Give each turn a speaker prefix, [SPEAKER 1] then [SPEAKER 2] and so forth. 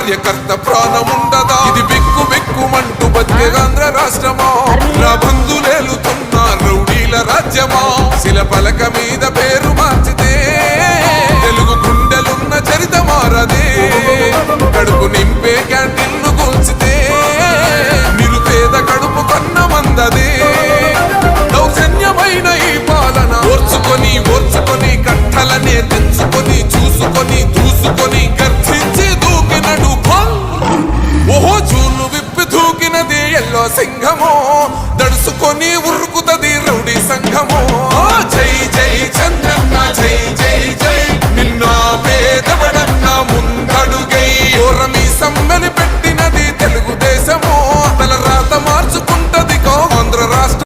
[SPEAKER 1] కార్యకర్త ప్రాణముండదా? ఇది బిక్కు బిక్కుమంటూ బతికే ఆంధ్ర రాష్ట్రమా? నా బంధులేలుతున్న రౌడీల రాజ్యమా? శిల పలక మీద పేరు మార్చితే తెలుగు గుండెలున్న చరిత మారదే. కడుపు నింపే క్యాంటీన్లు కూల్చితే నిరుపేద కడుపు కన్న మందదే. దౌర్జన్యమైన ఈ పాలన ఓర్చుకొని ఓర్చుకొని కట్టలనే తెంచుకొని చూసుకొని దూసుకొని గర్జించి దూకినడు ఓహో చూలు విప్పి దూకినది ఎల్లో సింహమో. దడుసుకొని ఉరుకుతది రౌడీ సంఘమో.